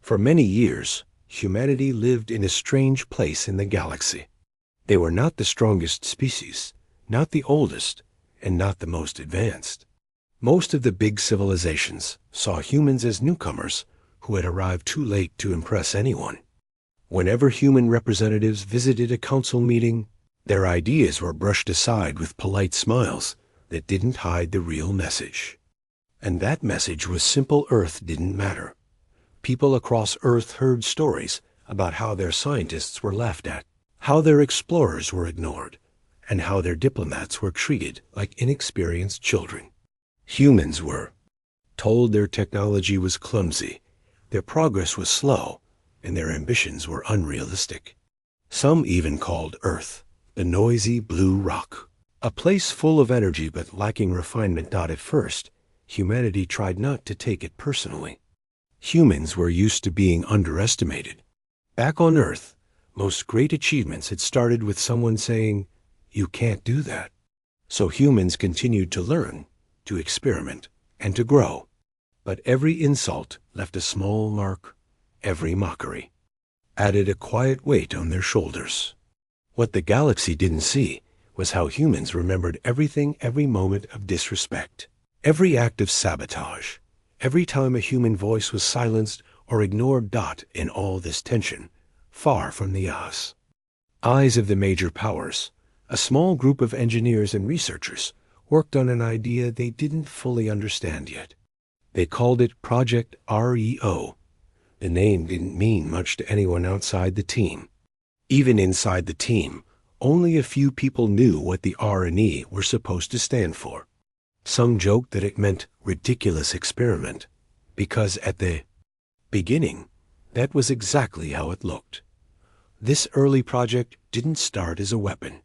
For many years, humanity lived in a strange place in the galaxy. They were not the strongest species, not the oldest, and not the most advanced. Most of the big civilizations saw humans as newcomers who had arrived too late to impress anyone. Whenever human representatives visited a council meeting, their ideas were brushed aside with polite smiles that didn't hide the real message. And that message was simple: Earth didn't matter. People across Earth heard stories about how their scientists were laughed at, how their explorers were ignored, and how their diplomats were treated like inexperienced children. Humans were told their technology was clumsy, their progress was slow, and their ambitions were unrealistic. Some even called Earth the noisy blue rock, a place full of energy but lacking refinement. At first, humanity tried not to take it personally. Humans were used to being underestimated. Back on Earth, most great achievements had started with someone saying, "You can't do that." So humans continued to learn, to experiment, and to grow. But every insult left a small mark, every mockery added a quiet weight on their shoulders. What the galaxy didn't see was how humans remembered everything, every moment of disrespect, every act of sabotage, every time a human voice was silenced or ignored. In all this tension, far from the eyes of the major powers, a small group of engineers and researchers worked on an idea they didn't fully understand yet. They called it Project REO. The name didn't mean much to anyone outside the team. Even inside the team, only a few people knew what the R and E were supposed to stand for. Some joked that it meant ridiculous experiment, because at the beginning, that was exactly how it looked. This early project didn't start as a weapon.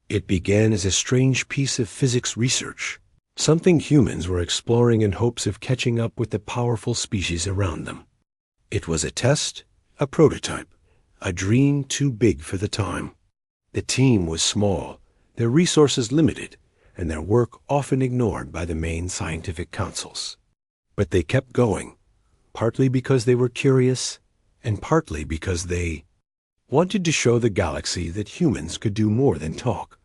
It began as a strange piece of physics research, something humans were exploring in hopes of catching up with the powerful species around them. It was a test, a prototype, a dream too big for the time. The team was small, their resources limited, and their work often ignored by the main scientific councils. But they kept going, partly because they were curious, and partly because they wanted to show the galaxy that humans could do more than talk.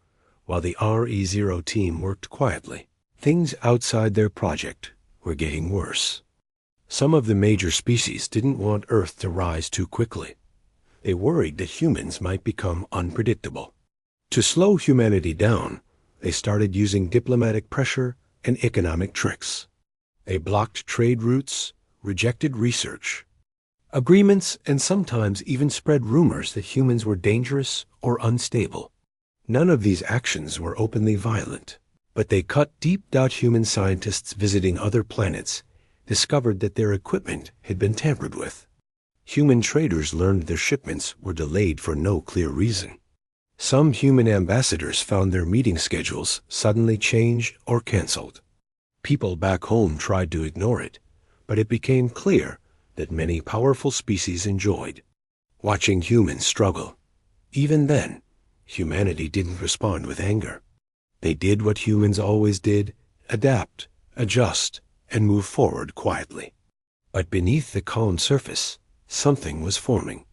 While the RE0 team worked quietly, things outside their project were getting worse. Some of the major species didn't want Earth to rise too quickly. They worried that humans might become unpredictable. To slow humanity down, they started using diplomatic pressure and economic tricks. They blocked trade routes, rejected research, agreements, and sometimes even spread rumors that humans were dangerous or unstable. None of these actions were openly violent, but they cut deep. Human scientists visiting other planets discovered that their equipment had been tampered with. Human traders learned their shipments were delayed for no clear reason. Some human ambassadors found their meeting schedules suddenly change or canceled. People back home tried to ignore it, but it became clear that many powerful species enjoyed watching humans struggle. Even then, humanity didn't respond with anger. They did what humans always did: adapt, adjust, and move forward quietly. But beneath the calm surface, something was forming.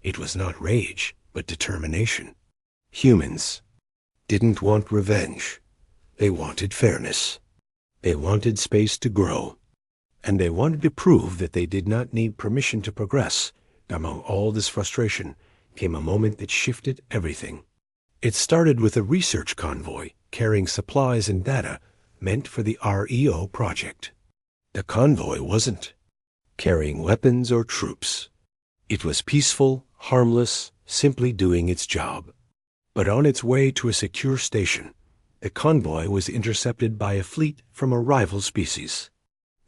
It was not rage, but determination. Humans didn't want revenge. They wanted fairness. They wanted space to grow. And they wanted to prove that they did not need permission to progress. Among all this frustration came a moment that shifted everything. It started with a research convoy carrying supplies and data meant for the REO project. The convoy wasn't carrying weapons or troops. It was peaceful, harmless, simply doing its job. But on its way to a secure station, the convoy was intercepted by a fleet from a rival species.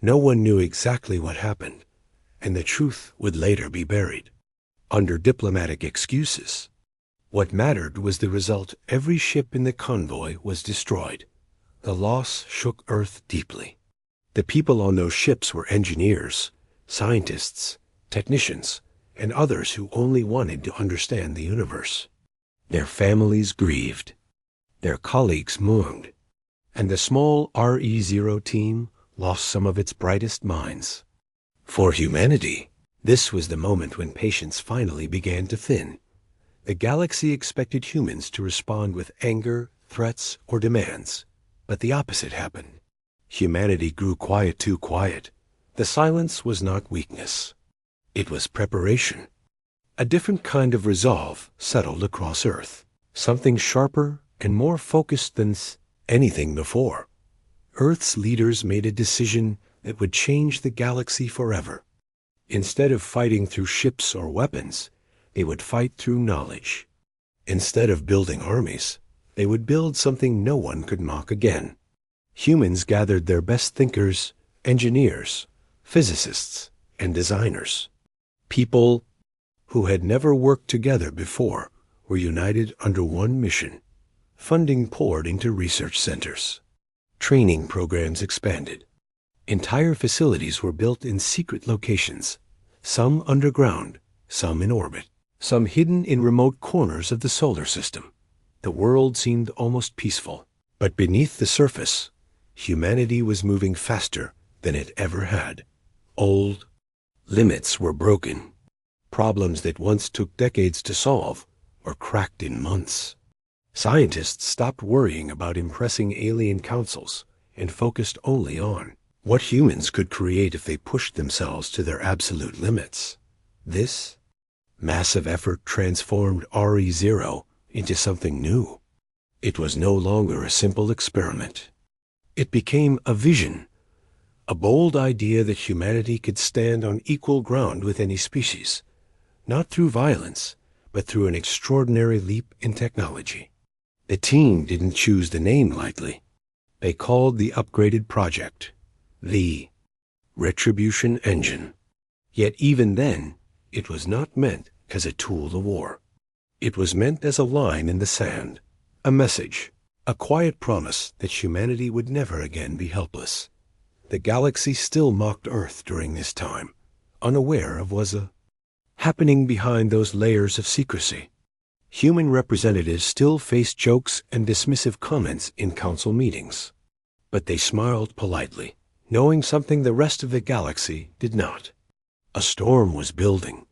No one knew exactly what happened, and the truth would later be buried under diplomatic excuses. What mattered was the result. Every ship in the convoy was destroyed. The loss shook Earth deeply. The people on those ships were engineers, scientists, technicians, and others who only wanted to understand the universe. Their families grieved. Their colleagues mourned. And the small RE0 team lost some of its brightest minds. For humanity, This was the moment when patience finally began to thin. The galaxy expected humans to respond with anger, threats, or demands, but the opposite happened. Humanity grew quiet, too quiet. The silence was not weakness. It was preparation. A different kind of resolve settled across Earth, something sharper and more focused than anything before. Earth's leaders made a decision that would change the galaxy forever. Instead of fighting through ships or weapons, they would fight through knowledge. Instead of building armies, they would build something no one could mock again. Humans gathered their best thinkers, engineers, physicists, and designers. People who had never worked together before were united under one mission. Funding poured into research centers. Training programs expanded. Entire facilities were built in secret locations, some underground, some in orbit, some hidden in remote corners of the solar system. The world seemed almost peaceful, but beneath the surface, humanity was moving faster than it ever had. Old limits were broken. Problems that once took decades to solve were cracked in months. Scientists stopped worrying about impressing alien councils and focused only on what humans could create if they pushed themselves to their absolute limits. This massive effort transformed RE0 into something new. It was no longer a simple experiment. It became a vision, a bold idea that humanity could stand on equal ground with any species, not through violence, but through an extraordinary leap in technology. The team didn't choose the name lightly. They called the upgraded project the Retribution Engine. Yet even then, it was not meant as a tool of war. It was meant as a line in the sand, a message, a quiet promise that humanity would never again be helpless. The galaxy still mocked Earth during this time, unaware of what was happening behind those layers of secrecy. Human representatives still faced jokes and dismissive comments in council meetings. But they smiled politely, knowing something the rest of the galaxy did not. A storm was building,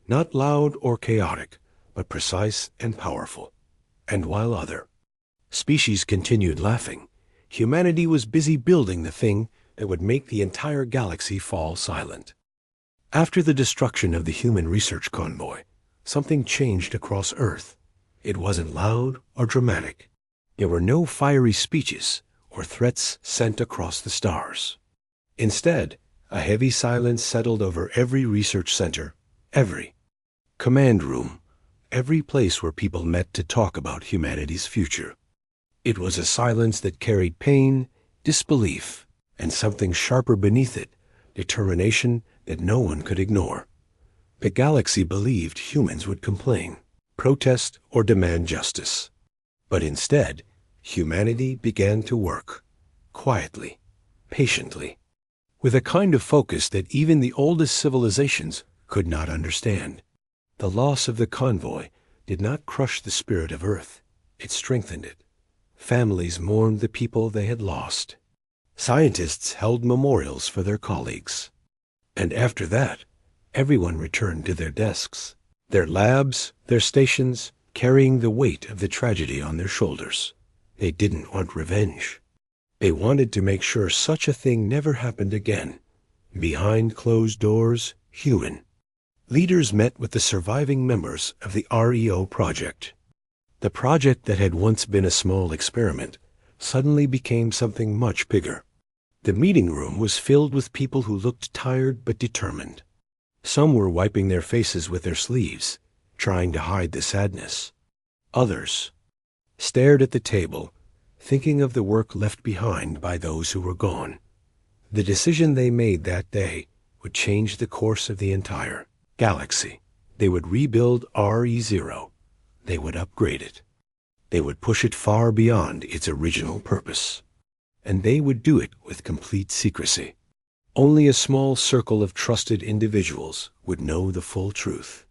not loud or chaotic, but precise and powerful. And while other species continued laughing, humanity was busy building the thing that would make the entire galaxy fall silent. After the destruction of the human research convoy, something changed across Earth. It wasn't loud or dramatic. There were no fiery speeches or threats sent across the stars. Instead, a heavy silence settled over every research center, every command room, every place where people met to talk about humanity's future. It was a silence that carried pain, disbelief, and something sharper beneath it, determination that no one could ignore. The galaxy believed humans would complain, protest, or demand justice. But instead, humanity began to work, quietly, patiently, with a kind of focus that even the oldest civilizations could not understand. The loss of the convoy did not crush the spirit of Earth. It strengthened it. Families mourned the people they had lost. Scientists held memorials for their colleagues. And after that, everyone returned to their desks, their labs, their stations, carrying the weight of the tragedy on their shoulders. They didn't want revenge. They wanted to make sure such a thing never happened again. Behind closed doors, human leaders met with the surviving members of the REO project. The project that had once been a small experiment suddenly became something much bigger. The meeting room was filled with people who looked tired but determined. Some were wiping their faces with their sleeves, trying to hide the sadness. Others stared at the table, thinking of the work left behind by those who were gone. The decision they made that day would change the course of the entire galaxy. They would rebuild RE0. They would upgrade it. They would push it far beyond its original purpose. And they would do it with complete secrecy. Only a small circle of trusted individuals would know the full truth.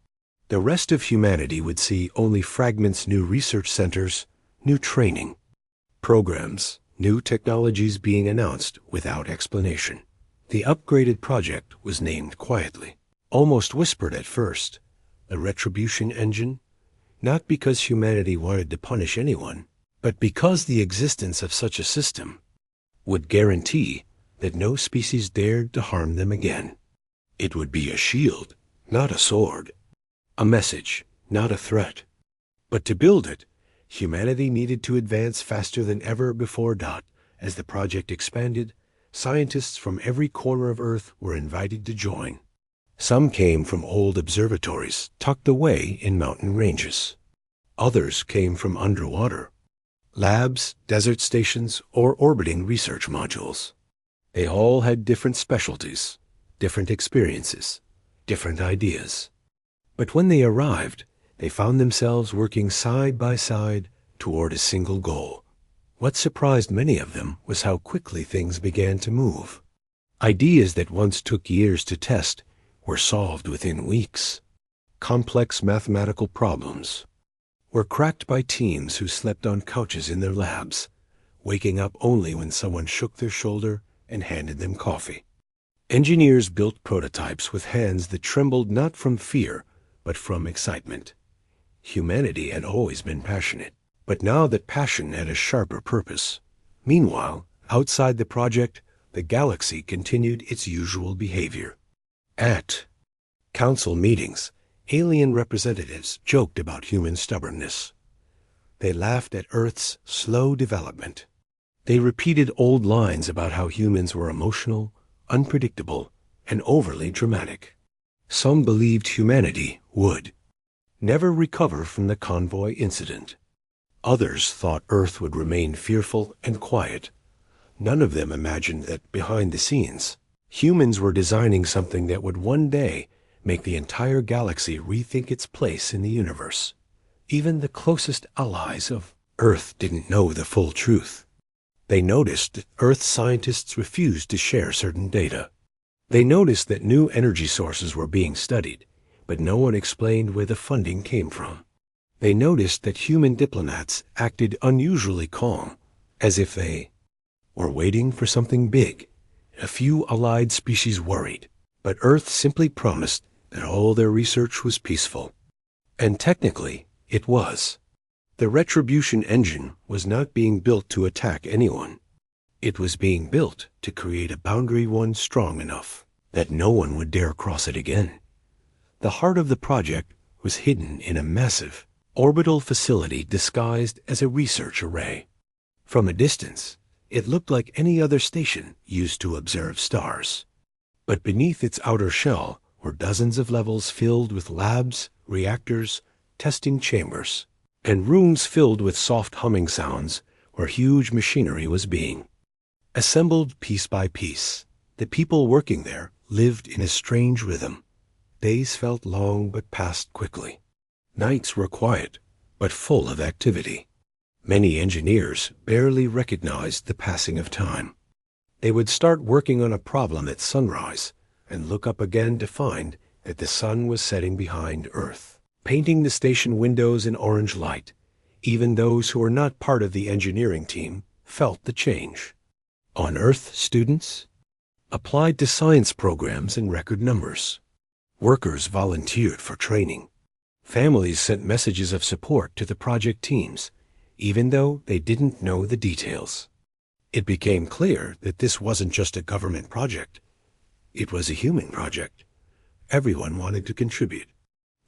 The rest of humanity would see only fragments, new research centers, new training programs, new technologies being announced without explanation. The upgraded project was named quietly almost whispered at first, the Retribution engine, not because humanity wanted to punish anyone, but because the existence of such a system would guarantee that no species dared to harm them again. It would be a shield, not a sword, a message, not a threat. But to build it, humanity needed to advance faster than ever before. As the project expanded, scientists from every corner of Earth were invited to join. Some came from old observatories tucked away in mountain ranges. Others came from underwater labs, desert stations, or orbiting research modules. They all had different specialties, different experiences, different ideas. But when they arrived, they found themselves working side by side toward a single goal. What surprised many of them was how quickly things began to move. Ideas that once took years to test were solved within weeks. Complex mathematical problems were cracked by teams who slept on couches in their labs, waking up only when someone shook their shoulder and handed them coffee. Engineers built prototypes with hands that trembled not from fear, but from excitement. Humanity had always been passionate, but now that passion had a sharper purpose. Meanwhile, outside the project, the galaxy continued its usual behavior. At council meetings, alien representatives joked about human stubbornness. They laughed at Earth's slow development. They repeated old lines about how humans were emotional, unpredictable, and overly dramatic. Some believed humanity would never recover from the convoy incident. Others thought Earth would remain fearful and quiet. None of them imagined that behind the scenes, humans were designing something that would one day make the entire galaxy rethink its place in the universe. Even the closest allies of Earth didn't know the full truth. They noticed that Earth scientists refused to share certain data. They noticed that new energy sources were being studied, but no one explained where the funding came from. They noticed that human diplomats acted unusually calm, as if they were waiting for something big. A few allied species worried, but Earth simply promised that all their research was peaceful. And technically, it was. The Retribution engine was not being built to attack anyone. It was being built to create a boundary one strong enough that no one would dare cross it again. The heart of the project was hidden in a massive orbital facility disguised as a research array. From a distance, it looked like any other station used to observe stars. But beneath its outer shell were dozens of levels filled with labs, reactors, testing chambers, and rooms filled with soft humming sounds where huge machinery was being assembled piece by piece. The people working there lived in a strange rhythm. Days felt long but passed quickly. Nights were quiet but full of activity. Many engineers barely recognized the passing of time. They would start working on a problem at sunrise and look up again to find that the sun was setting behind Earth, painting the station windows in orange light. Even those who were not part of the engineering team felt the change. On Earth, students applied to science programs in record numbers. Workers volunteered for training. Families sent messages of support to the project teams, even though they didn't know the details. It became clear that this wasn't just a government project. It was a human project. Everyone wanted to contribute.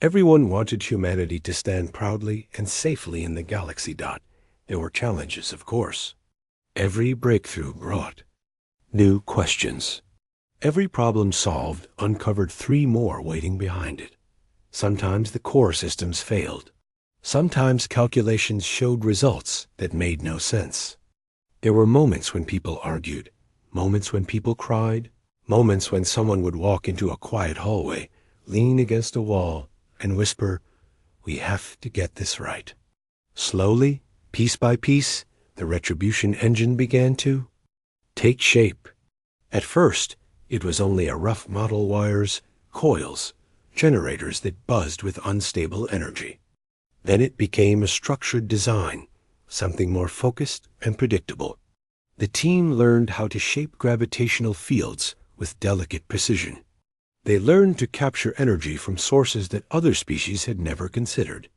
Everyone wanted humanity to stand proudly and safely in the galaxy. There were challenges, of course. Every breakthrough brought new questions. Every problem solved uncovered 3 more waiting behind it. Sometimes the core systems failed. Sometimes calculations showed results that made no sense. There were moments when people argued, moments when people cried, moments when someone would walk into a quiet hallway, lean against a wall, and whisper, "We have to get this right." Slowly, piece by piece, the Retribution engine began to take shape. At first, it was only a rough model: wires, coils, generators that buzzed with unstable energy. Then it became a structured design, something more focused and predictable. The team learned how to shape gravitational fields with delicate precision. They learned to capture energy from sources that other species had never considered.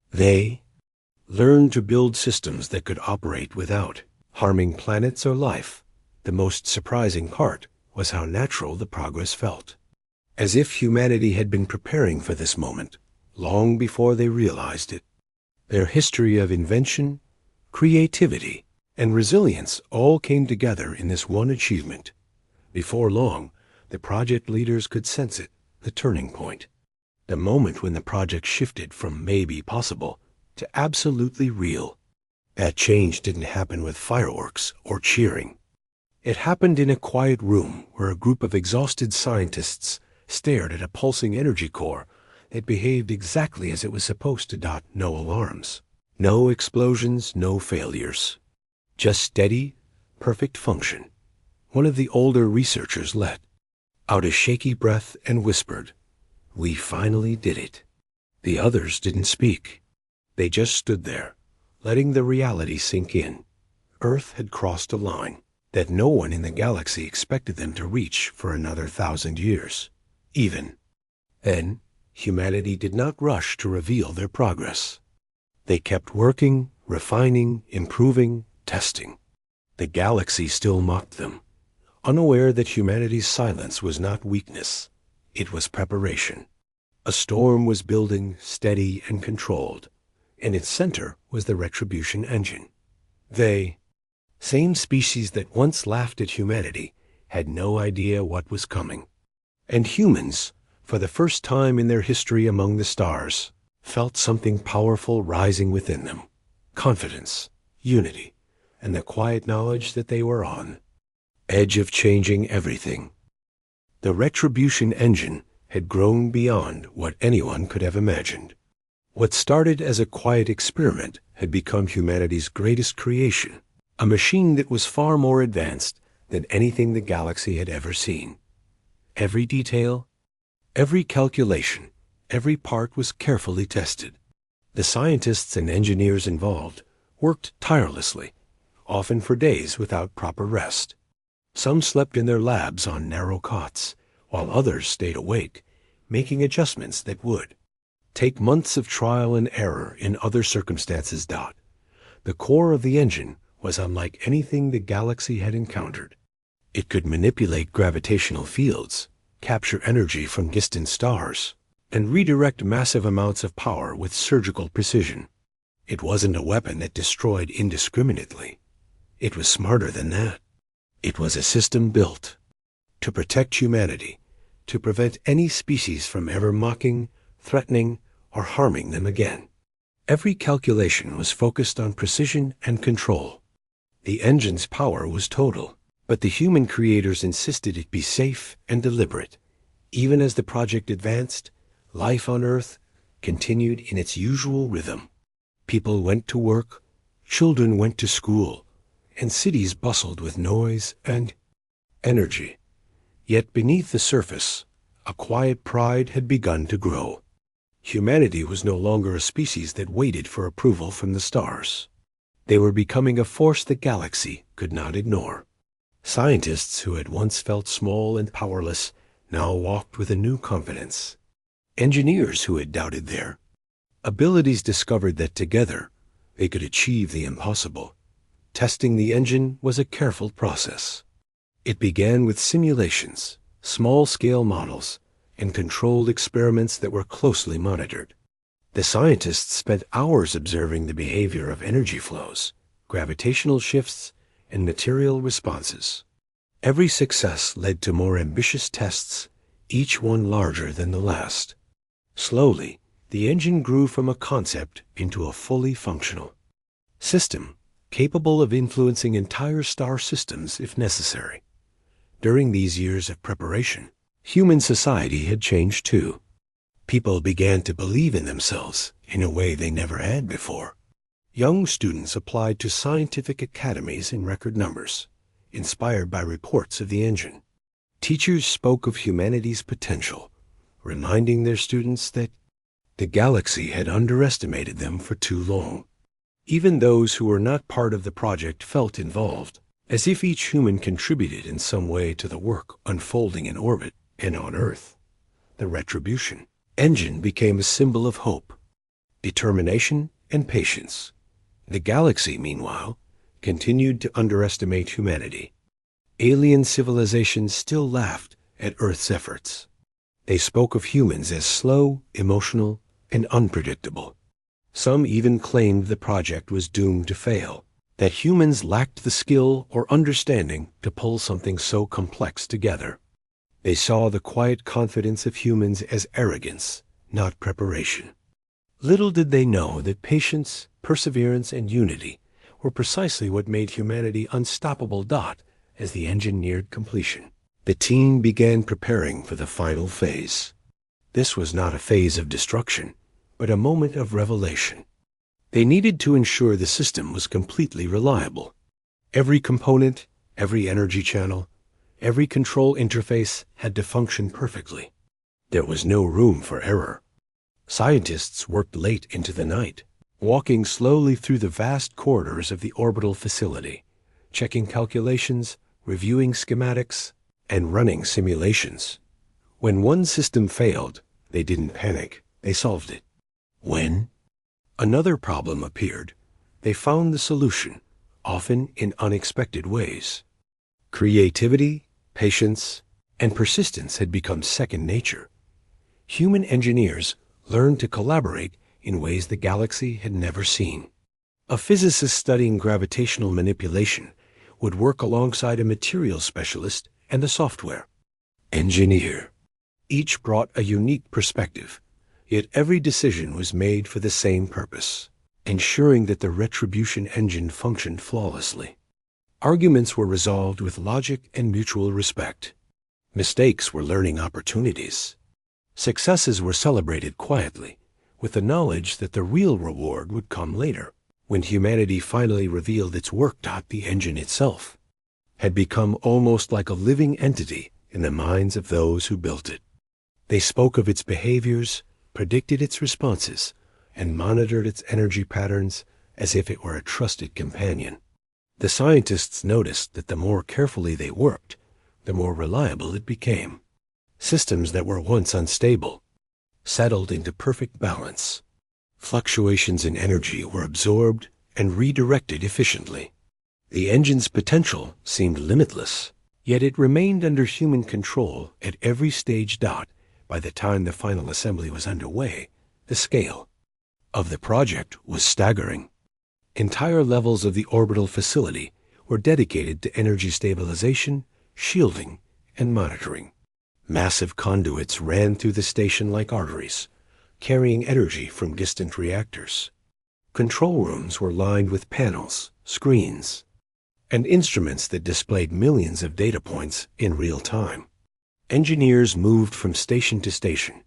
They learned to build systems that could operate without harming planets or life. The most surprising part was how natural the progress felt, as if humanity had been preparing for this moment long before they realized it. Their history of invention, creativity, and resilience all came together in this one achievement. Before long, the project leaders could sense it, the turning point, the moment when the project shifted from maybe possible to absolutely real. That change didn't happen with fireworks or cheering. It happened in a quiet room where a group of exhausted scientists stared at a pulsing energy core that behaved exactly as it was supposed to. No alarms, no explosions, no failures. Just steady, perfect function. One of the older researchers let out a shaky breath and whispered, "We finally did it." The others didn't speak. They just stood there, letting the reality sink in. Earth had crossed a line that no one in the galaxy expected them to reach for another 1,000 years. Even then, humanity did not rush to reveal their progress. They kept working, refining, improving, testing. The galaxy still mocked them, unaware that humanity's silence was not weakness. It was preparation. A storm was building, steady and controlled. In its center was the Retribution engine. They, same species that once laughed at humanity, had no idea what was coming. And humans, for the first time in their history among the stars, felt something powerful rising within them. Confidence, unity, and the quiet knowledge that they were on edge of changing everything. The Retribution engine had grown beyond what anyone could have imagined. What started as a quiet experiment had become humanity's greatest creation, a machine that was far more advanced than anything the galaxy had ever seen. Every detail, every calculation, every part was carefully tested. The scientists and engineers involved worked tirelessly, often for days without proper rest. Some slept in their labs on narrow cots, while others stayed awake, making adjustments that would take months of trial and error in other circumstances. The core of the engine was unlike anything the galaxy had encountered. It could manipulate gravitational fields, capture energy from distant stars, and redirect massive amounts of power with surgical precision. It wasn't a weapon that destroyed indiscriminately. It was smarter than that. It was a system built to protect humanity, to prevent any species from ever mocking, threatening, or harming them again. Every calculation was focused on precision and control. The engine's power was total, but the human creators insisted it be safe and deliberate. Even as the project advanced, life on Earth continued in its usual rhythm. People went to work, children went to school, and cities bustled with noise and energy. Yet beneath the surface, a quiet pride had begun to grow. Humanity was no longer a species that waited for approval from the stars. They were becoming a force the galaxy could not ignore. Scientists who had once felt small and powerless now walked with a new confidence. Engineers who had doubted their abilities discovered that together they could achieve the impossible. Testing the engine was a careful process. It began with simulations, small-scale models, and controlled experiments that were closely monitored. The scientists spent hours observing the behavior of energy flows, gravitational shifts, and material responses. Every success led to more ambitious tests, each one larger than the last. Slowly, the engine grew from a concept into a fully functional system, capable of influencing entire star systems if necessary. During these years of preparation, human society had changed too. People began to believe in themselves in a way they never had before. Young students applied to scientific academies in record numbers, inspired by reports of the engine. Teachers spoke of humanity's potential, reminding their students that the galaxy had underestimated them for too long. Even those who were not part of the project felt involved, as if each human contributed in some way to the work unfolding in orbit and on Earth. the Retribution engine became a symbol of hope, determination, and patience. The galaxy, meanwhile, continued to underestimate humanity. Alien civilizations still laughed at Earth's efforts. They spoke of humans as slow, emotional, and unpredictable. Some even claimed the project was doomed to fail, that humans lacked the skill or understanding to pull something so complex together. They saw the quiet confidence of humans as arrogance, not preparation. Little did they know that patience, perseverance, and unity were precisely what made humanity unstoppable. As the engine neared completion, the team began preparing for the final phase. This was not a phase of destruction, but a moment of revelation. They needed to ensure the system was completely reliable. Every component, every energy channel, every control interface had to function perfectly. There was no room for error. Scientists worked late into the night, walking slowly through the vast corridors of the orbital facility, checking calculations, reviewing schematics, and running simulations. When one system failed, they didn't panic, they solved it. When another problem appeared, they found the solution, often in unexpected ways. Creativity, patience, and persistence had become second nature. Human engineers learned to collaborate in ways the galaxy had never seen. A physicist studying gravitational manipulation would work alongside a materials specialist and a software engineer. Each brought a unique perspective, yet every decision was made for the same purpose, ensuring that the Retribution engine functioned flawlessly. Arguments were resolved with logic and mutual respect. Mistakes were learning opportunities. Successes were celebrated quietly, with the knowledge that the real reward would come later, when humanity finally revealed its work. The engine itself had become almost like a living entity in the minds of those who built it. They spoke of its behaviors, predicted its responses, and monitored its energy patterns as if it were a trusted companion. The scientists noticed that the more carefully they worked, the more reliable it became. Systems that were once unstable settled into perfect balance. Fluctuations in energy were absorbed and redirected efficiently. The engine's potential seemed limitless, yet it remained under human control at every stage. By the time the final assembly was underway, the scale of the project was staggering. Entire levels of the orbital facility were dedicated to energy stabilization, shielding, and monitoring. Massive conduits ran through the station like arteries, carrying energy from distant reactors. Control rooms were lined with panels, screens, and instruments that displayed millions of data points in real time. Engineers moved from station to station,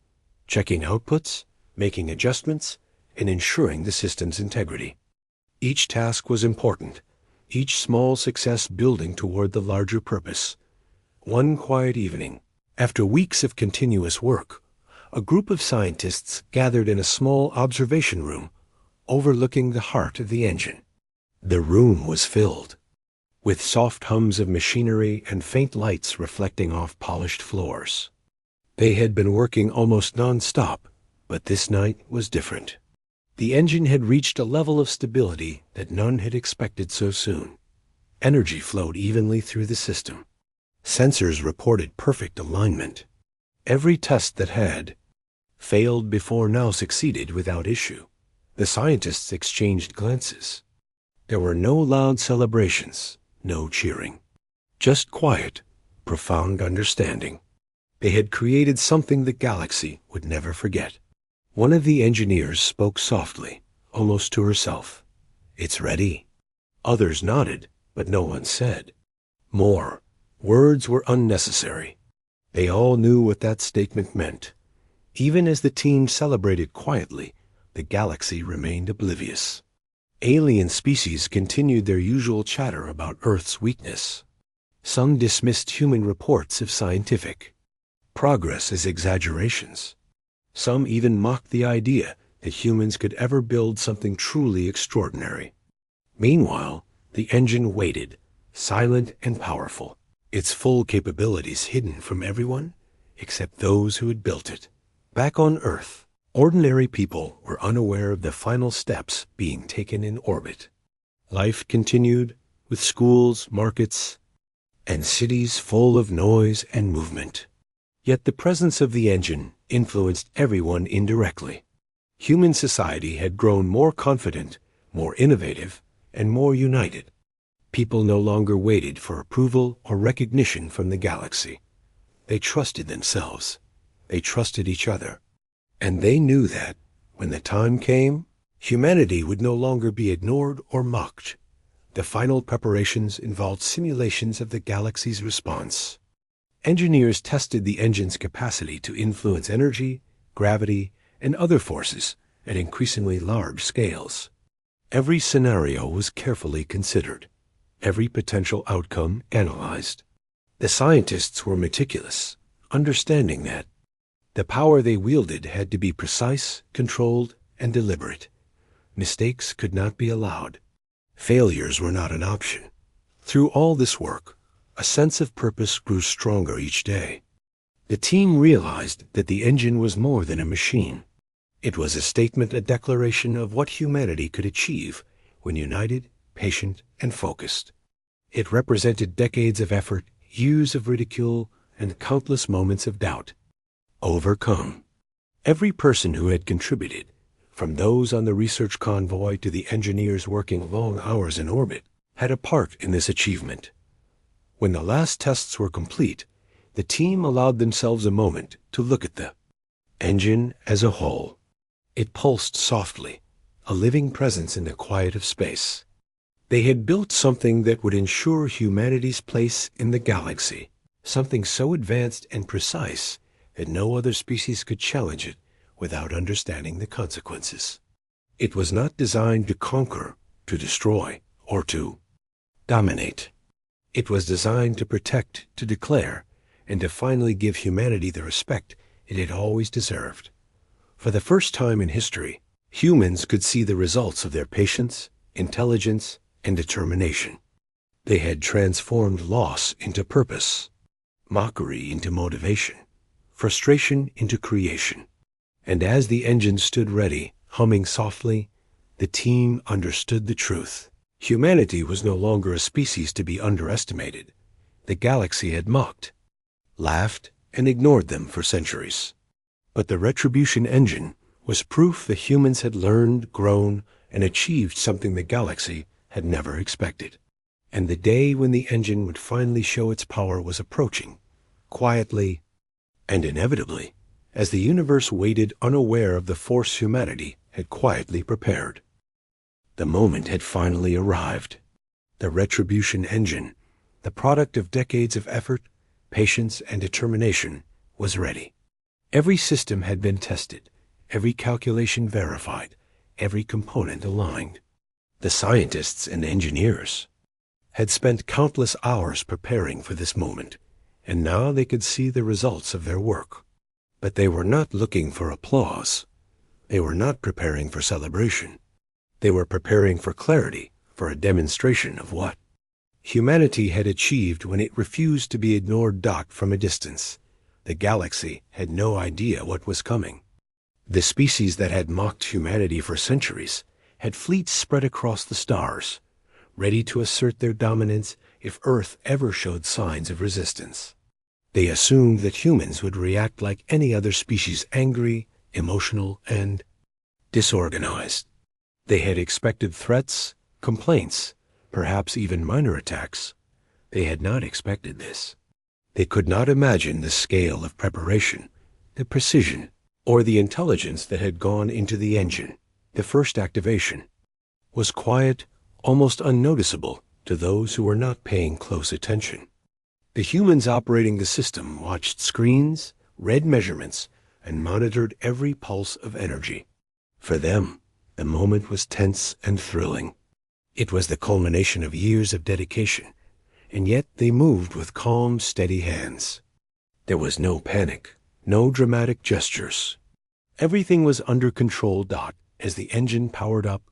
checking outputs, making adjustments, and ensuring the system's integrity. Each task was important, each small success building toward the larger purpose. One quiet evening, after weeks of continuous work, a group of scientists gathered in a small observation room overlooking the heart of the engine. The room was filled with soft hums of machinery and faint lights reflecting off polished floors. They had been working almost non-stop, but this night was different. The engine had reached a level of stability that none had expected so soon. Energy flowed evenly through the system. Sensors reported perfect alignment. Every test that had failed before now succeeded without issue. The scientists exchanged glances. There were no loud celebrations, no cheering. Just quiet, profound understanding. They had created something the galaxy would never forget. One of the engineers spoke softly, almost to herself. "It's ready." Others nodded, but no one said more. Words were unnecessary. They all knew what that statement meant. Even as the team celebrated quietly, the galaxy remained oblivious. Alien species continued their usual chatter about Earth's weakness. Some dismissed human reports of scientific progress as exaggerations. Some even mocked the idea that humans could ever build something truly extraordinary. Meanwhile, the engine waited, silent and powerful, its full capabilities hidden from everyone except those who had built it. Back on Earth, ordinary people were unaware of the final steps being taken in orbit. Life continued, with schools, markets, and cities full of noise and movement. Yet the presence of the engine influenced everyone indirectly. Human society had grown more confident, more innovative, and more united. People no longer waited for approval or recognition from the galaxy. They trusted themselves. They trusted each other. And they knew that, when the time came, humanity would no longer be ignored or mocked. The final preparations involved simulations of the galaxy's response. Engineers tested the engine's capacity to influence energy, gravity, and other forces at increasingly large scales. Every scenario was carefully considered, every potential outcome analyzed. The scientists were meticulous, understanding that the power they wielded had to be precise, controlled, and deliberate. Mistakes could not be allowed. Failures were not an option. Through all this work, a sense of purpose grew stronger each day. The team realized that the engine was more than a machine. It was a statement, a declaration of what humanity could achieve when united, patient, and focused. It represented decades of effort, years of ridicule, and countless moments of doubt. Overcome. Every person who had contributed, from those on the research convoy to the engineers working long hours in orbit, had a part in this achievement. When the last tests were complete, the team allowed themselves a moment to look at the engine as a whole. It pulsed softly, a living presence in the quiet of space. They had built something that would ensure humanity's place in the galaxy, something so advanced and precise that no other species could challenge it without understanding the consequences. It was not designed to conquer, to destroy, or to dominate. It was designed to protect, to declare, and to finally give humanity the respect it had always deserved. For the first time in history, humans could see the results of their patience, intelligence, and determination. They had transformed loss into purpose, mockery into motivation, frustration into creation. And as the engine stood ready, humming softly, the team understood the truth. Humanity was no longer a species to be underestimated. The galaxy had mocked, laughed, and ignored them for centuries. But the Retribution engine was proof that humans had learned, grown, and achieved something the galaxy had never expected. And the day when the engine would finally show its power was approaching, quietly and inevitably, as the universe waited unaware of the force humanity had quietly prepared. The moment had finally arrived. The Retribution engine, the product of decades of effort, patience, and determination, was ready. Every system had been tested, every calculation verified, every component aligned. The scientists and engineers had spent countless hours preparing for this moment, and now they could see the results of their work. But they were not looking for applause. They were not preparing for celebration. They were preparing for clarity, for a demonstration of what humanity had achieved when it refused to be ignored, docked from a distance. The galaxy had no idea what was coming. The species that had mocked humanity for centuries had fleets spread across the stars, ready to assert their dominance if Earth ever showed signs of resistance. They assumed that humans would react like any other species, angry, emotional, and disorganized. They had expected threats, complaints, perhaps even minor attacks. They had not expected this. They could not imagine the scale of preparation, the precision, or the intelligence that had gone into the engine. The first activation was quiet, almost unnoticeable to those who were not paying close attention. The humans operating the system watched screens, read measurements, and monitored every pulse of energy. For them, the moment was tense and thrilling. It was the culmination of years of dedication, and yet they moved with calm, steady hands. There was no panic, no dramatic gestures. Everything was under control. As the engine powered up,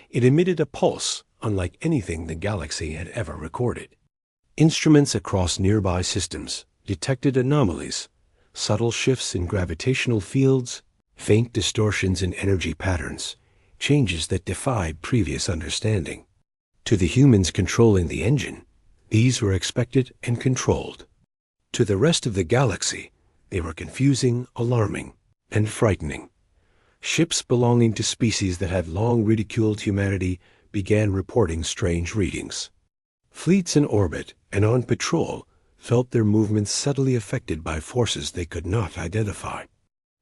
it emitted a pulse unlike anything the galaxy had ever recorded. Instruments across nearby systems detected anomalies, Subtle shifts in gravitational fields, faint distortions in energy patterns, changes that defied previous understanding. To the humans controlling the engine, these were expected and controlled. To the rest of the galaxy, they were confusing, alarming, and frightening. Ships belonging to species that had long ridiculed humanity began reporting strange readings. Fleets in orbit and on patrol felt their movements subtly affected by forces they could not identify.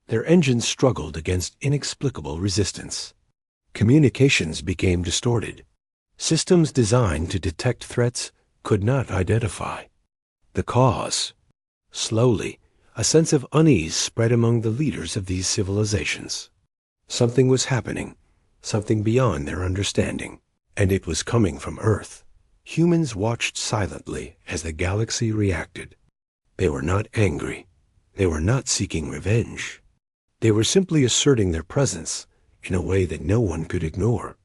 Their engines struggled against inexplicable resistance. Communications became distorted. Systems designed to detect threats could not identify the cause. Slowly, a sense of unease spread among the leaders of these civilizations. Something was happening, something beyond their understanding, and it was coming from Earth. Humans watched silently as the galaxy reacted. They were not angry. They were not seeking revenge. They were simply asserting their presence in a way that no one could ignore.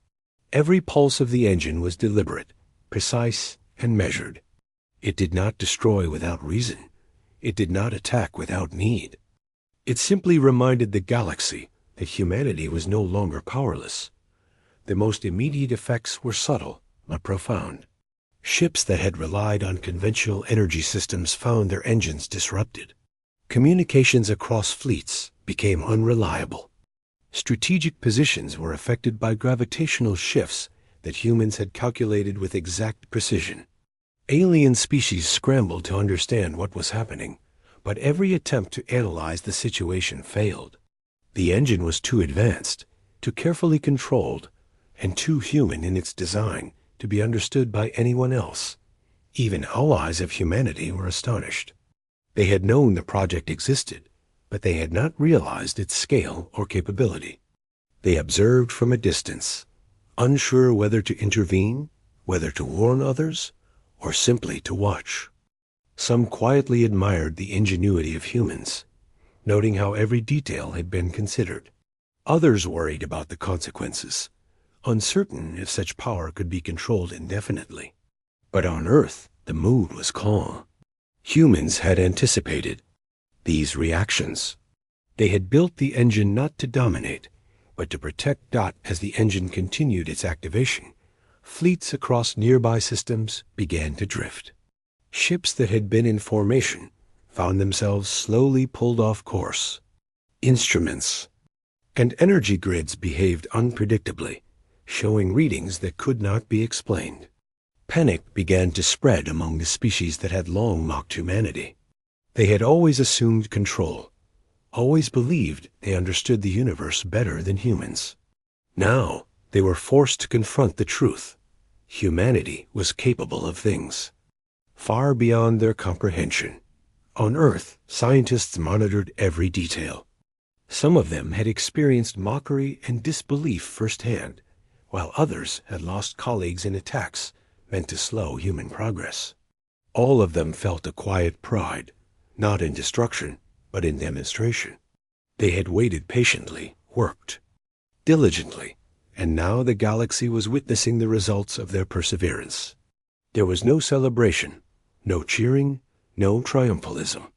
Every pulse of the engine was deliberate, precise, and measured. It did not destroy without reason. It did not attack without need. It simply reminded the galaxy that humanity was no longer powerless. The most immediate effects were subtle but profound. Ships that had relied on conventional energy systems found their engines disrupted. Communications across fleets became unreliable. Strategic positions were affected by gravitational shifts that humans had calculated with exact precision. Alien species scrambled to understand what was happening, but every attempt to analyze the situation failed. The engine was too advanced, too carefully controlled, and too human in its design to be understood by anyone else. Even allies of humanity were astonished. They had known the project existed, but they had not realized its scale or capability. They observed from a distance, unsure whether to intervene, whether to warn others, or simply to watch. Some quietly admired the ingenuity of humans, noting how every detail had been considered. Others worried about the consequences, uncertain if such power could be controlled indefinitely. But on Earth, the mood was calm. Humans had anticipated these reactions. They had built the engine not to dominate, but to protect. As the engine continued its activation, fleets across nearby systems began to drift. Ships that had been in formation found themselves slowly pulled off course. Instruments and energy grids behaved unpredictably, showing readings that could not be explained. Panic began to spread among the species that had long mocked humanity. They had always assumed control, always believed they understood the universe better than humans. Now they were forced to confront the truth. Humanity was capable of things far beyond their comprehension. On Earth, scientists monitored every detail. Some of them had experienced mockery and disbelief firsthand, while others had lost colleagues in attacks meant to slow human progress. All of them felt a quiet pride, not in destruction, but in demonstration. They had waited patiently, worked diligently, and now the galaxy was witnessing the results of their perseverance. There was no celebration, no cheering, no triumphalism.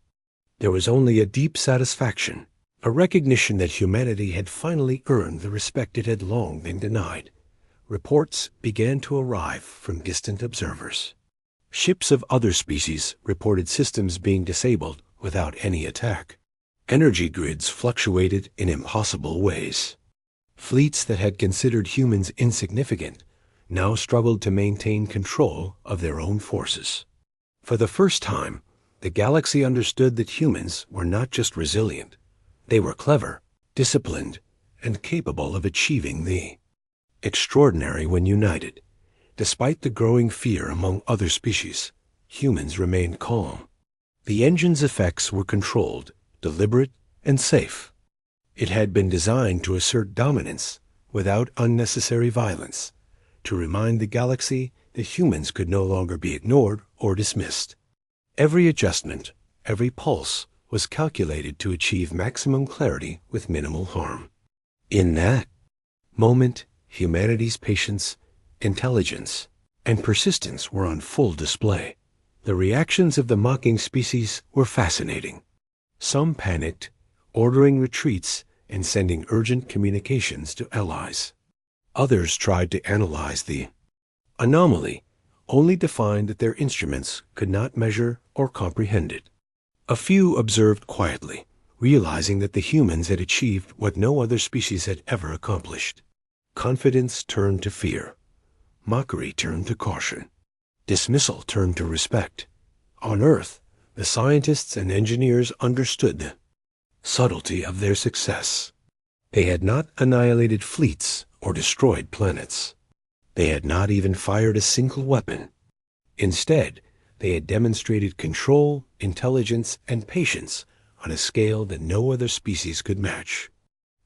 There was only a deep satisfaction, a recognition that humanity had finally earned the respect it had long been denied. Reports began to arrive from distant observers. Ships of other species reported systems being disabled without any attack. Energy grids fluctuated in impossible ways. Fleets that had considered humans insignificant now struggled to maintain control of their own forces. For the first time, the galaxy understood that humans were not just resilient. They were clever, disciplined, and capable of achieving the extraordinary when united. Despite the growing fear among other species, humans remained calm. The engine's effects were controlled, deliberate, and safe. It had been designed to assert dominance without unnecessary violence, to remind the galaxy that humans could no longer be ignored or dismissed. Every adjustment, every pulse, was calculated to achieve maximum clarity with minimal harm. In that moment, humanity's patience, intelligence, and persistence were on full display. The reactions of the mocking species were fascinating. Some panicked, ordering retreats and sending urgent communications to allies. Others tried to analyze the anomaly, only to find that their instruments could not measure or comprehend it. A few observed quietly, realizing that the humans had achieved what no other species had ever accomplished. Confidence turned to fear. Mockery turned to caution. Dismissal turned to respect. On Earth, the scientists and engineers understood the subtlety of their success. They had not annihilated fleets or destroyed planets. They had not even fired a single weapon. Instead, they had demonstrated control, intelligence, and patience on a scale that no other species could match.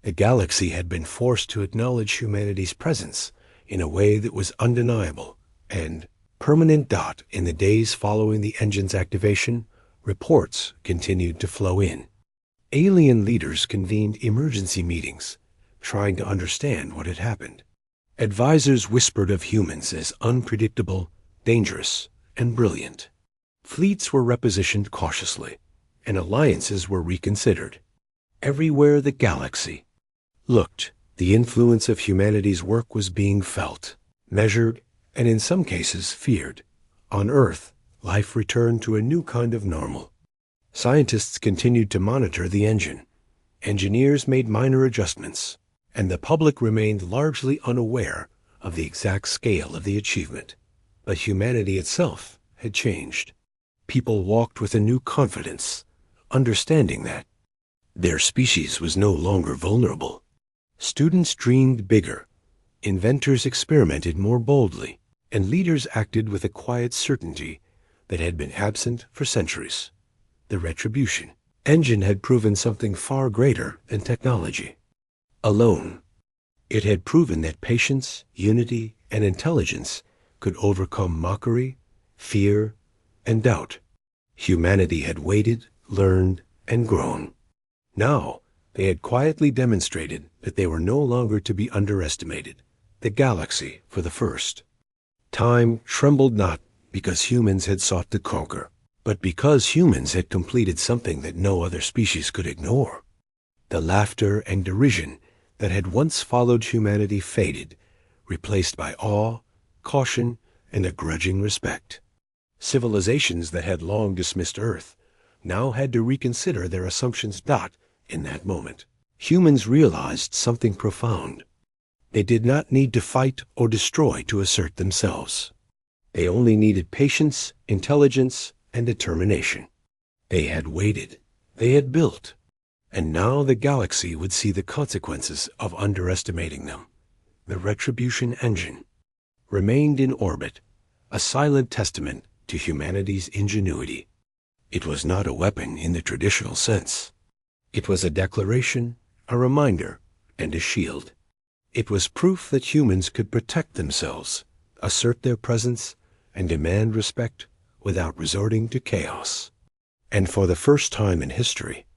The galaxy had been forced to acknowledge humanity's presence in a way that was undeniable and permanent. In the days following the engine's activation, reports continued to flow in. Alien leaders convened emergency meetings, trying to understand what had happened. Advisors whispered of humans as unpredictable, dangerous, and brilliant. Fleets were repositioned cautiously, and alliances were reconsidered. Everywhere the galaxy looked, the influence of humanity's work was being felt, measured, and in some cases feared. On Earth, life returned to a new kind of normal. Scientists continued to monitor the engine. Engineers made minor adjustments, and the public remained largely unaware of the exact scale of the achievement. But humanity itself had changed. People walked with a new confidence, understanding that their species was no longer vulnerable. Students dreamed bigger, inventors experimented more boldly, and leaders acted with a quiet certainty that had been absent for centuries. The Retribution engine had proven something far greater than technology alone. It had proven that patience, unity, and intelligence could overcome mockery, fear, and doubt. Humanity had waited, learned, and grown. Now, they had quietly demonstrated that they were no longer to be underestimated. The galaxy for the first time trembled not because humans had sought to conquer, but because humans had completed something that no other species could ignore. The laughter and derision that had once followed humanity faded, replaced by awe, caution, and a grudging respect. Civilizations that had long dismissed Earth now had to reconsider their assumptions. In that moment, humans realized something profound. They did not need to fight or destroy to assert themselves. They only needed patience, intelligence, and determination. They had waited. They had built. And now the galaxy would see the consequences of underestimating them. The Retribution engine remained in orbit, a silent testament to humanity's ingenuity. It was not a weapon in the traditional sense. It was a declaration, a reminder, and a shield. It was proof that humans could protect themselves, assert their presence, and demand respect without resorting to chaos. And for the first time in history,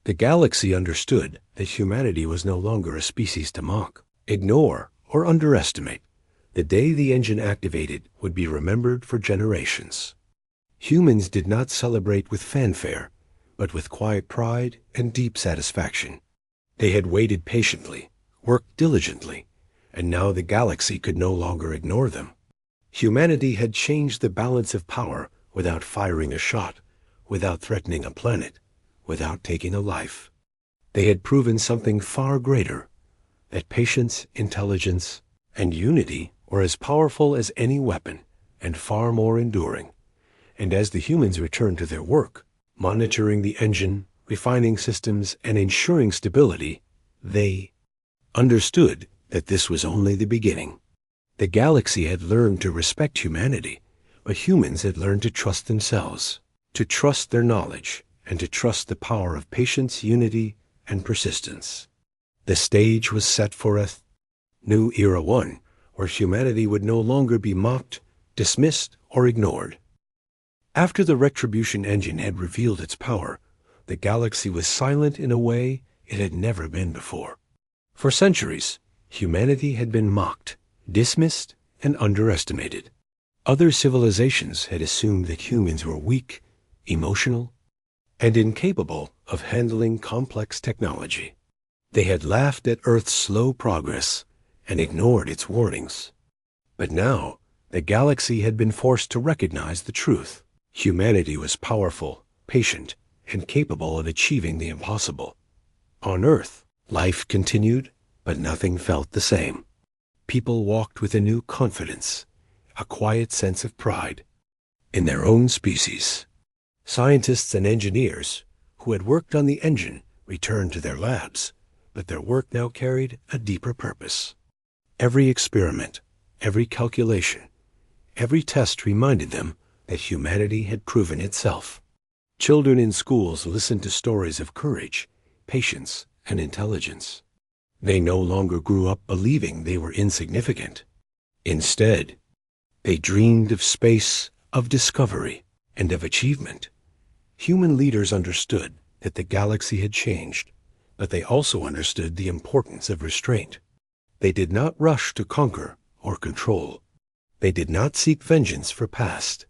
the galaxy understood that humanity was no longer a species to mock, ignore, or underestimate. The day the engine activated would be remembered for generations. Humans did not celebrate with fanfare, but with quiet pride and deep satisfaction. They had waited patiently, worked diligently, and now the galaxy could no longer ignore them. Humanity had changed the balance of power without firing a shot, without threatening a planet, without taking a life. They had proven something far greater, that patience, intelligence, and unity were as powerful as any weapon and far more enduring. And as the humans returned to their work, monitoring the engine, refining systems, and ensuring stability, they understood that this was only the beginning. The galaxy had learned to respect humanity, but humans had learned to trust themselves, to trust their knowledge, and to trust the power of patience, unity, and persistence. The stage was set for a new era one, where humanity would no longer be mocked, dismissed, or ignored. After the Retribution engine had revealed its power, the galaxy was silent in a way it had never been before. For centuries, humanity had been mocked, dismissed, and underestimated. Other civilizations had assumed that humans were weak, emotional, and incapable of handling complex technology. They had laughed at Earth's slow progress and ignored its warnings. But now, the galaxy had been forced to recognize the truth. Humanity was powerful, patient, and capable of achieving the impossible. On Earth, life continued, but nothing felt the same. People walked with a new confidence, a quiet sense of pride in their own species. Scientists and engineers who had worked on the engine returned to their labs, but their work now carried a deeper purpose. Every experiment, every calculation, every test reminded them that humanity had proven itself. Children in schools listened to stories of courage, patience, and intelligence. They no longer grew up believing they were insignificant. Instead, they dreamed of space, of discovery, and of achievement. Human leaders understood that the galaxy had changed, but they also understood the importance of restraint. They did not rush to conquer or control. They did not seek vengeance for past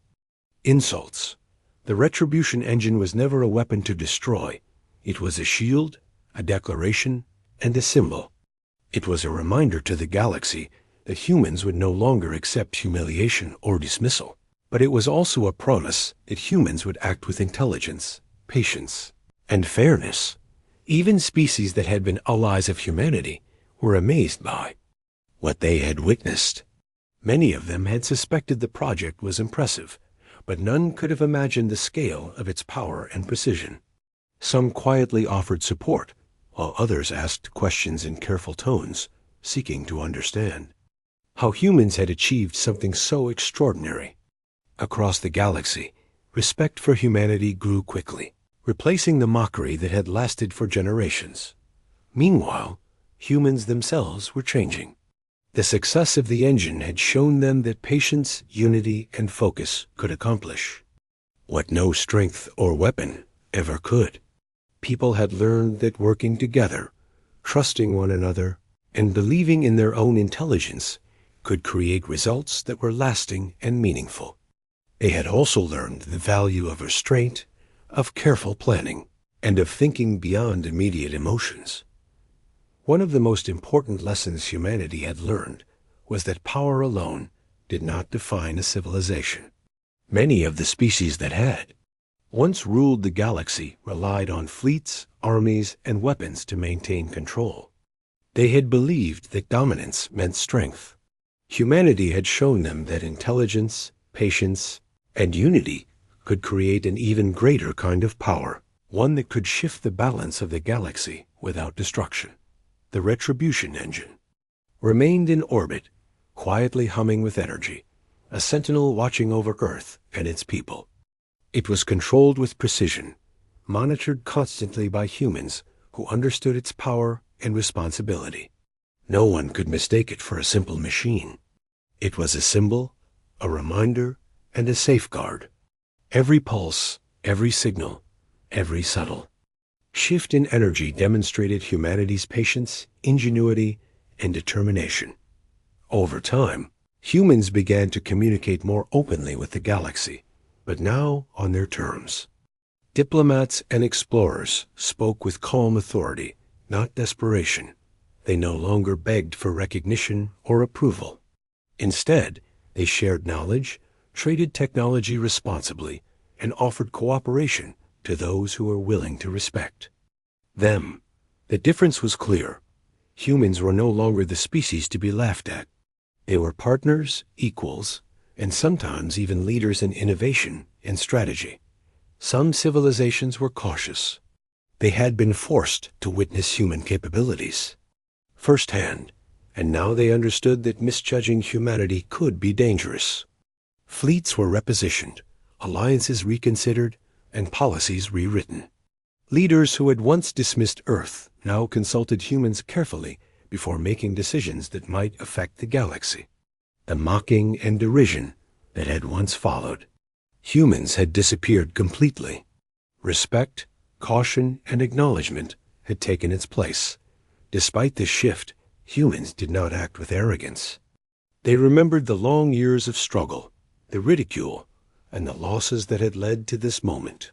insults. The Retribution engine was never a weapon to destroy. It was a shield, a declaration, and a symbol. It was a reminder to the galaxy that humans would no longer accept humiliation or dismissal. But it was also a promise that humans would act with intelligence, patience, and fairness. Even species that had been allies of humanity were amazed by what they had witnessed. Many of them had suspected the project was impressive, but none could have imagined the scale of its power and precision. Some quietly offered support, while others asked questions in careful tones, seeking to understand how humans had achieved something so extraordinary. Across the galaxy, respect for humanity grew quickly, replacing the mockery that had lasted for generations. Meanwhile, humans themselves were changing. The success of the engine had shown them that patience, unity, and focus could accomplish what no strength or weapon ever could. People had learned that working together, trusting one another, and believing in their own intelligence could create results that were lasting and meaningful. They had also learned the value of restraint, of careful planning, and of thinking beyond immediate emotions. One of the most important lessons humanity had learned was that power alone did not define a civilization. Many of the species that had once ruled the galaxy relied on fleets, armies, and weapons to maintain control. They had believed that dominance meant strength. Humanity had shown them that intelligence, patience, and unity could create an even greater kind of power, one that could shift the balance of the galaxy without destruction. The Retribution engine remained in orbit, quietly humming with energy, a sentinel watching over Earth and its people. It was controlled with precision, monitored constantly by humans who understood its power and responsibility. No one could mistake it for a simple machine. It was a symbol, a reminder, and a safeguard. Every pulse, every signal, every subtle shift in energy demonstrated humanity's patience, ingenuity, and determination. Over time, humans began to communicate more openly with the galaxy, but now on their terms. Diplomats and explorers spoke with calm authority, not desperation. They no longer begged for recognition or approval. Instead, they shared knowledge, traded technology responsibly, and offered cooperation to those who were willing to respect them. The difference was clear. Humans were no longer the species to be laughed at. They were partners, equals, and sometimes even leaders in innovation and strategy. Some civilizations were cautious. They had been forced to witness human capabilities firsthand, and now they understood that misjudging humanity could be dangerous. Fleets were repositioned, alliances reconsidered, and policies rewritten. Leaders who had once dismissed Earth now consulted humans carefully before making decisions that might affect the galaxy. The mocking and derision that had once followed. Humans had disappeared completely. Respect, caution, and acknowledgement had taken its place. Despite this shift, humans did not act with arrogance. They remembered the long years of struggle, the ridicule, and the losses that had led to this moment.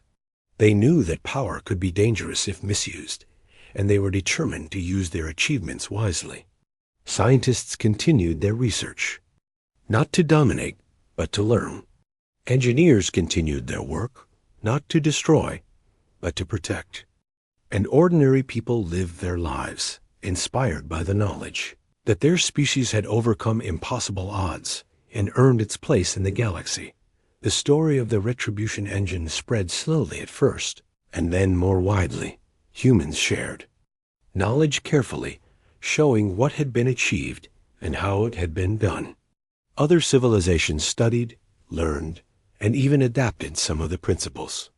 They knew that power could be dangerous if misused, and they were determined to use their achievements wisely. Scientists continued their research, not to dominate, but to learn. Engineers continued their work, not to destroy, but to protect. And ordinary people lived their lives, inspired by the knowledge that their species had overcome impossible odds and earned its place in the galaxy. The story of the Retribution engine spread slowly at first, and then more widely. Humans shared knowledge carefully, showing what had been achieved and how it had been done. Other civilizations studied, learned, and even adapted some of the principles.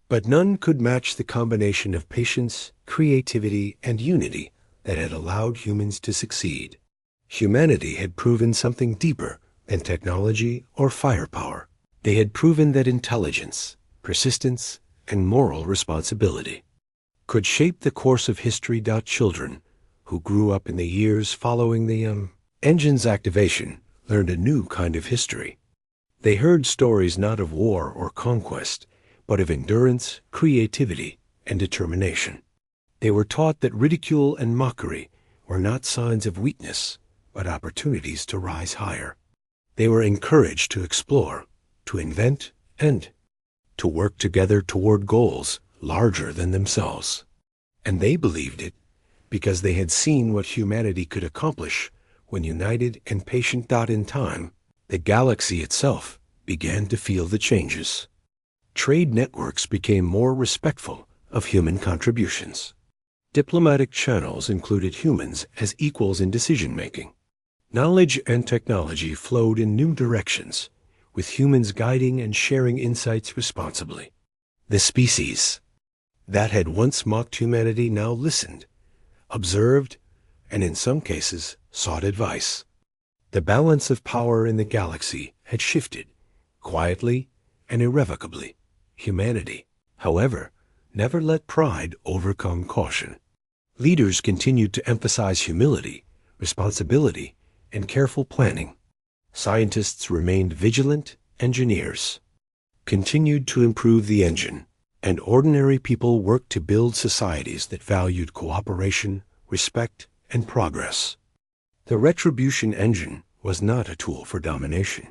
But none could match the combination of patience, creativity, and unity that had allowed humans to succeed. Humanity had proven something deeper than technology or firepower. They had proven that intelligence, persistence, and moral responsibility could shape the course of history. Children who grew up in the years following the engine's activation learned a new kind of history. They heard stories not of war or conquest, but of endurance, creativity, and determination. They were taught that ridicule and mockery were not signs of weakness, but opportunities to rise higher. They were encouraged to explore, to invent, and to work together toward goals larger than themselves. And they believed it because they had seen what humanity could accomplish when united and patient. In time, the galaxy itself began to feel the changes. Trade networks became more respectful of human contributions. Diplomatic channels included humans as equals in decision-making. Knowledge and technology flowed in new directions, with humans guiding and sharing insights responsibly. The species that had once mocked humanity now listened, observed, and in some cases sought advice. The balance of power in the galaxy had shifted, quietly and irrevocably. Humanity, however, never let pride overcome caution. Leaders continued to emphasize humility, responsibility, and careful planning. Scientists remained vigilant. Engineers continued to improve the engine, and ordinary people worked to build societies that valued cooperation, respect, and progress. The Retribution engine was not a tool for domination.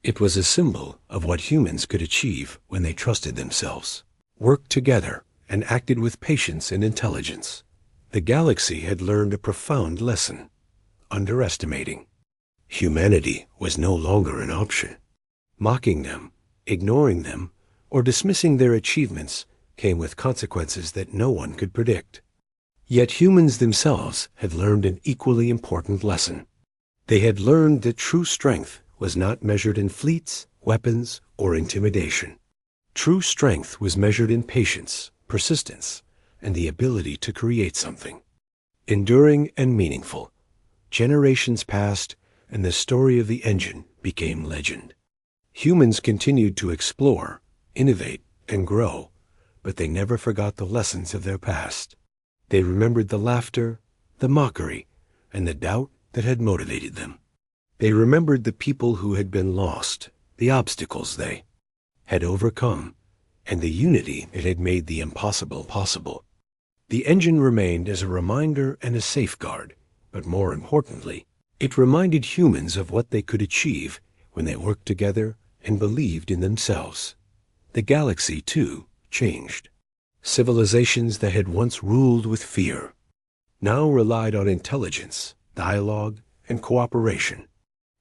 It was a symbol of what humans could achieve when they trusted themselves, worked together, and acted with patience and intelligence. The galaxy had learned a profound lesson. Underestimating humanity was no longer an option. Mocking them, ignoring them, or dismissing their achievements came with consequences that no one could predict. Yet humans themselves had learned an equally important lesson. They had learned that true strength was not measured in fleets, weapons, or intimidation. True strength was measured in patience, persistence, and the ability to create something enduring and meaningful. Generations passed, and the story of the engine became legend. Humans continued to explore, innovate, and grow, but they never forgot the lessons of their past. They remembered the laughter, the mockery, and the doubt that had motivated them. They remembered the people who had been lost, the obstacles they had overcome, and the unity that had made the impossible possible. The engine remained as a reminder and a safeguard, but more importantly, it reminded humans of what they could achieve when they worked together and believed in themselves. The galaxy, too, changed. Civilizations that had once ruled with fear now relied on intelligence, dialogue, and cooperation.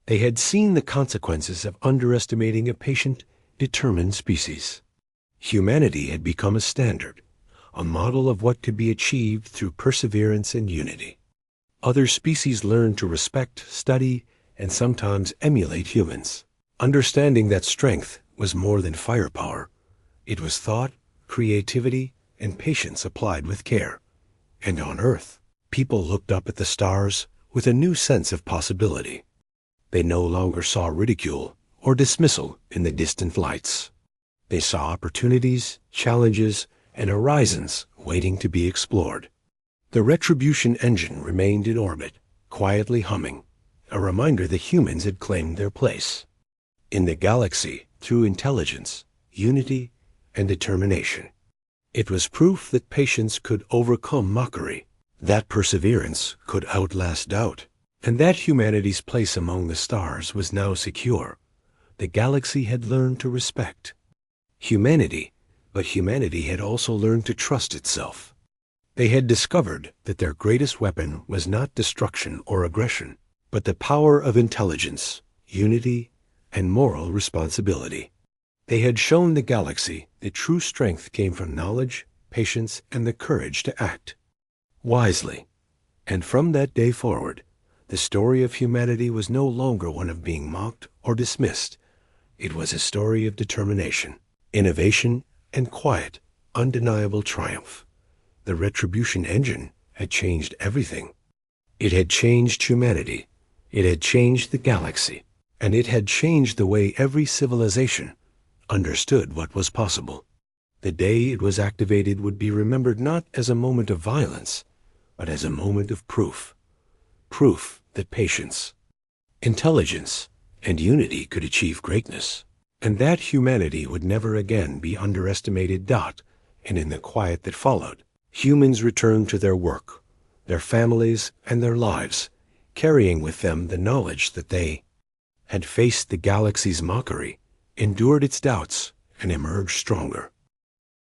They had seen the consequences of underestimating a patient, determined species. Humanity had become a standard, a model of what could be achieved through perseverance and unity. Other species learned to respect, study, and sometimes emulate humans, understanding that strength was more than firepower. It was thought, creativity, and patience applied with care. And on Earth, people looked up at the stars with a new sense of possibility. They no longer saw ridicule or dismissal in the distant lights. They saw opportunities, challenges, and horizons waiting to be explored. The Retribution engine remained in orbit, quietly humming, a reminder that humans had claimed their place in the galaxy through intelligence, unity, and determination. It was proof that patience could overcome mockery, that perseverance could outlast doubt, and that humanity's place among the stars was now secure. The galaxy had learned to respect humanity, but humanity had also learned to trust itself. They had discovered that their greatest weapon was not destruction or aggression, but the power of intelligence, unity, and moral responsibility. They had shown the galaxy that true strength came from knowledge, patience, and the courage to act wisely. And from that day forward, the story of humanity was no longer one of being mocked or dismissed. It was a story of determination, innovation, and quiet, undeniable triumph. The Retribution engine had changed everything. It had changed humanity. It had changed the galaxy. And it had changed the way every civilization understood what was possible. The day it was activated would be remembered not as a moment of violence, but as a moment of proof. Proof that patience, intelligence, and unity could achieve greatness, and that humanity would never again be underestimated. And in the quiet that followed, humans returned to their work, their families, and their lives, carrying with them the knowledge that they had faced the galaxy's mockery, endured its doubts, and emerged stronger.